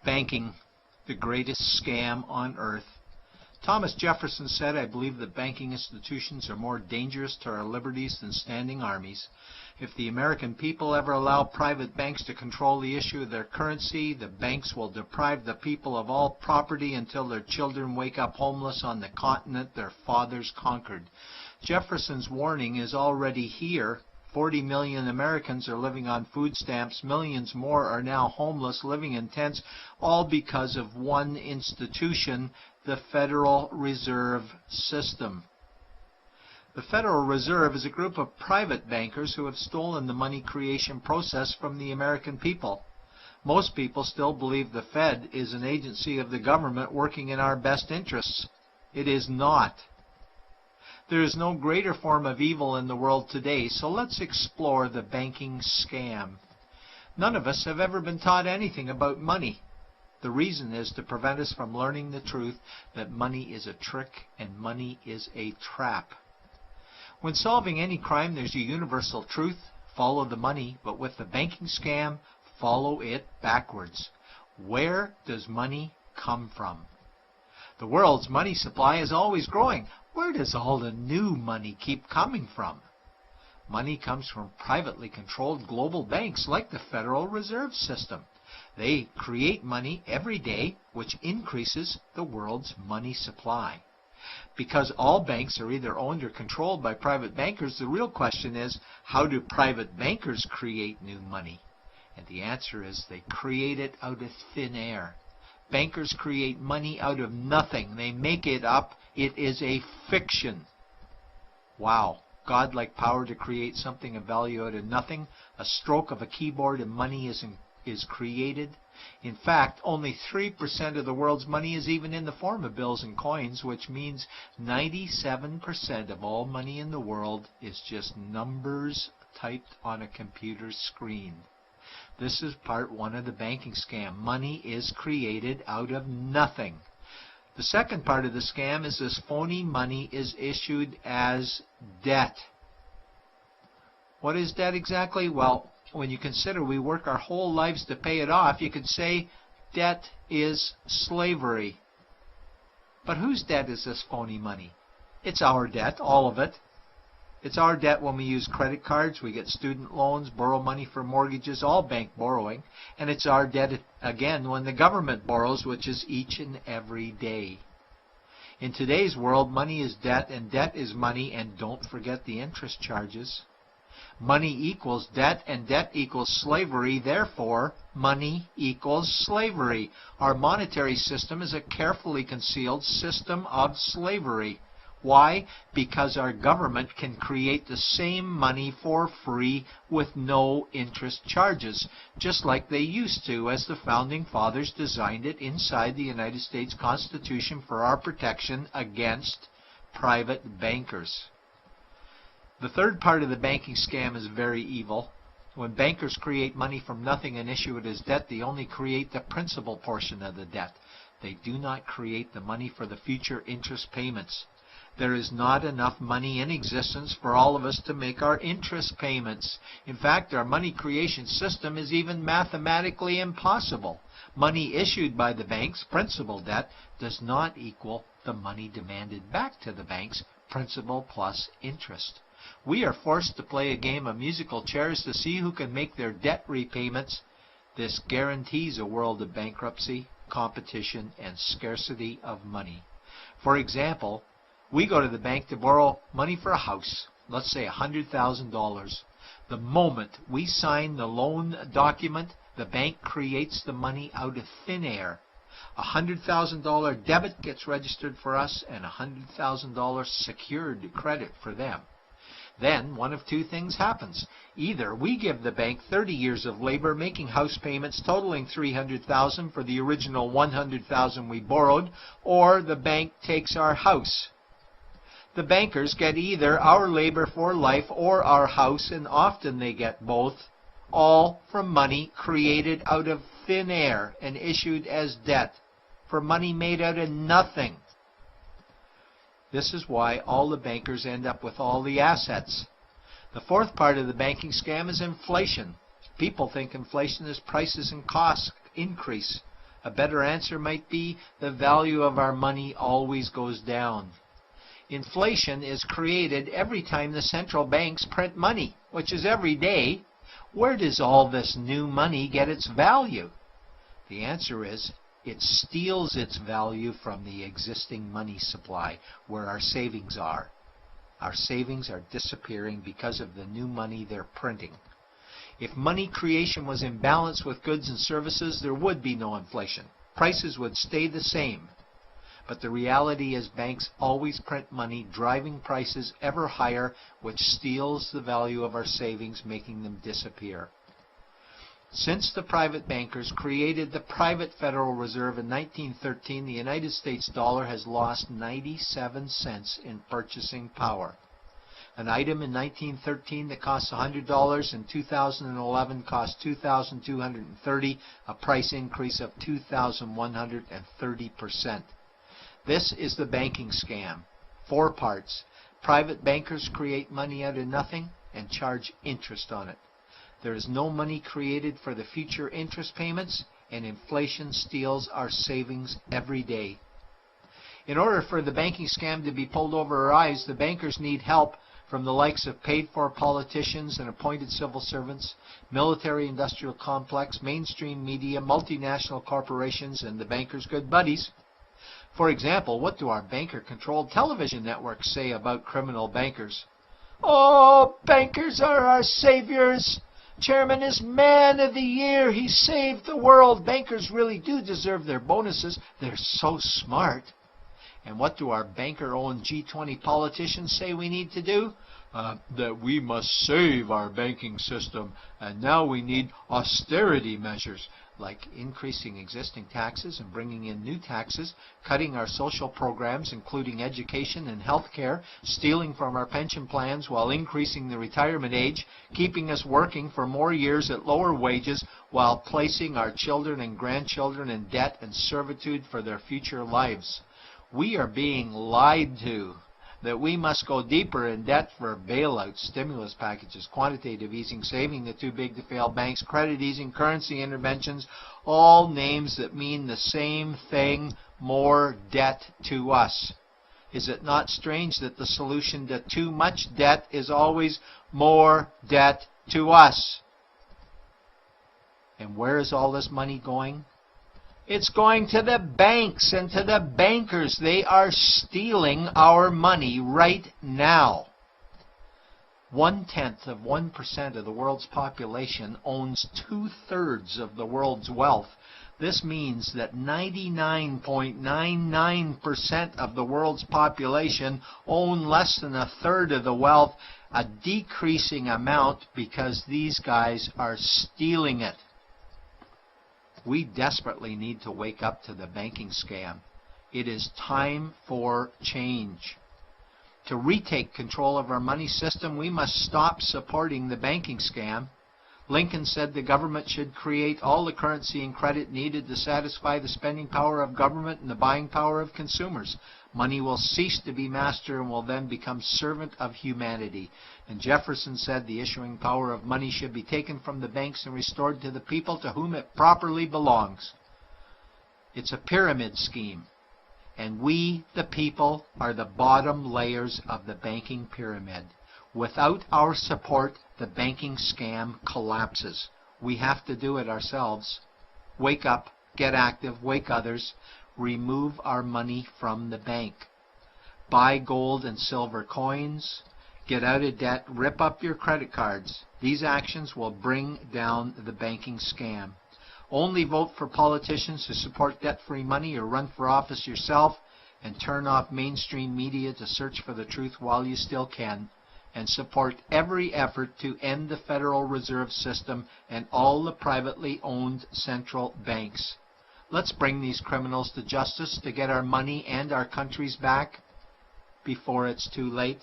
Banking, the greatest scam on earth. Thomas Jefferson said, "I believe that banking institutions are more dangerous to our liberties than standing armies. If the American people ever allow private banks to control the issue of their currency, the banks will deprive the people of all property until their children wake up homeless on the continent their fathers conquered." Jefferson's warning is already here. 40 million Americans are living on food stamps. Millions more are now homeless, living in tents, all because of one institution, the Federal Reserve System. The Federal Reserve is a group of private bankers who have stolen the money creation process from the American people. Most people still believe the Fed is an agency of the government working in our best interests. It is not. There is no greater form of evil in the world today, so let's explore the banking scam. None of us have ever been taught anything about money. The reason is to prevent us from learning the truth that money is a trick and money is a trap. When solving any crime, there's a universal truth: follow the money, but with the banking scam, follow it backwards. Where does money come from? The world's money supply is always growing. Where does all the new money keep coming from? Money comes from privately controlled global banks like the Federal Reserve System. They create money every day, which increases the world's money supply. Because all banks are either owned or controlled by private bankers, the real question is, how do private bankers create new money? And the answer is they create it out of thin air. Bankers create money out of nothing. They make it up. It is a fiction. Wow. God-like power to create something of value out of nothing. A stroke of a keyboard and money is created. In fact, only 3% of the world's money is even in the form of bills and coins, which means 97% of all money in the world is just numbers typed on a computer screen. This is part one of the banking scam. Money is created out of nothing. The second part of the scam is this phony money is issued as debt. What is debt exactly? Well, when you consider we work our whole lives to pay it off, you could say debt is slavery. But whose debt is this phony money? It's our debt, all of it. It's our debt when we use credit cards, we get student loans, borrow money for mortgages, all bank borrowing. And it's our debt again when the government borrows, which is each and every day. In today's world, money is debt and debt is money, and don't forget the interest charges. Money equals debt and debt equals slavery, therefore money equals slavery. Our monetary system is a carefully concealed system of slavery. Why? Because our government can create the same money for free with no interest charges, just like they used to as the Founding Fathers designed it inside the United States Constitution for our protection against private bankers. The third part of the banking scam is very evil. When bankers create money from nothing and issue it as debt, they only create the principal portion of the debt. They do not create the money for the future interest payments. There is not enough money in existence for all of us to make our interest payments. In fact, our money creation system is even mathematically impossible. Money issued by the banks, principal debt, does not equal the money demanded back to the banks, principal plus interest. We are forced to play a game of musical chairs to see who can make their debt repayments. This guarantees a world of bankruptcy, competition, and scarcity of money. For example, we go to the bank to borrow money for a house, let's say $100,000. The moment we sign the loan document, the bank creates the money out of thin air. A $100,000 debit gets registered for us and a $100,000 secured credit for them. Then one of two things happens. Either we give the bank 30 years of labor making house payments totaling $300,000 for the original $100,000 we borrowed, or the bank takes our house. The bankers get either our labor for life or our house, and often they get both, all from money created out of thin air and issued as debt, for money made out of nothing. This is why all the bankers end up with all the assets. The fourth part of the banking scam is inflation. People think inflation is prices and costs increase. A better answer might be the value of our money always goes down. Inflation is created every time the central banks print money, which is every day. Where does all this new money get its value? The answer is it steals its value from the existing money supply, where our savings are. Our savings are disappearing because of the new money they're printing. If money creation was in balance with goods and services, there would be no inflation. Prices would stay the same. But the reality is banks always print money, driving prices ever higher, which steals the value of our savings, making them disappear. Since the private bankers created the private Federal Reserve in 1913, the United States dollar has lost 97 cents in purchasing power. An item in 1913 that cost $100 in 2011 cost $2,230, a price increase of 2,130%. This is the banking scam. 4 parts. Private bankers create money out of nothing and charge interest on it. There is no money created for the future interest payments, and inflation steals our savings every day. In order for the banking scam to be pulled over our eyes, the bankers need help from the likes of paid-for politicians and appointed civil servants, military-industrial complex, mainstream media, multinational corporations, and the bankers' good buddies. For example, what do our banker-controlled television networks say about criminal bankers? "Oh, bankers are our saviors. Chairman is Man of the Year. He saved the world. Bankers really do deserve their bonuses. They're so smart." And what do our banker-owned G20 politicians say we need to do? That we must save our banking system, and now we need austerity measures, like increasing existing taxes and bringing in new taxes, cutting our social programs, including education and health care, stealing from our pension plans while increasing the retirement age, keeping us working for more years at lower wages while placing our children and grandchildren in debt and servitude for their future lives. We are being lied to that we must go deeper in debt for bailouts, stimulus packages, quantitative easing, saving the too-big-to-fail banks, credit easing, currency interventions, all names that mean the same thing: more debt to us. Is it not strange that the solution to too much debt is always more debt to us? And where is all this money going? It's going to the banks and to the bankers. They are stealing our money right now. 0.1% of the world's population owns 2/3 of the world's wealth. This means that 99.99% of the world's population own less than 1/3 of the wealth, a decreasing amount because these guys are stealing it. We desperately need to wake up to the banking scam. It is time for change. To retake control of our money system, we must stop supporting the banking scam. Lincoln said the government should create all the currency and credit needed to satisfy the spending power of government and the buying power of consumers. Money will cease to be master and will then become servant of humanity. And Jefferson said the issuing power of money should be taken from the banks and restored to the people to whom it properly belongs. It's a pyramid scheme. And we, the people, are the bottom layers of the banking pyramid. Without our support, the banking scam collapses. We have to do it ourselves. Wake up, get active, wake others. Remove our money from the bank. Buy gold and silver coins. Get out of debt. Rip up your credit cards. These actions will bring down the banking scam. Only vote for politicians who support debt-free money, or run for office yourself, and turn off mainstream media to search for the truth while you still can. And support every effort to end the Federal Reserve System and all the privately owned central banks. Let's bring these criminals to justice to get our money and our countries back before it's too late.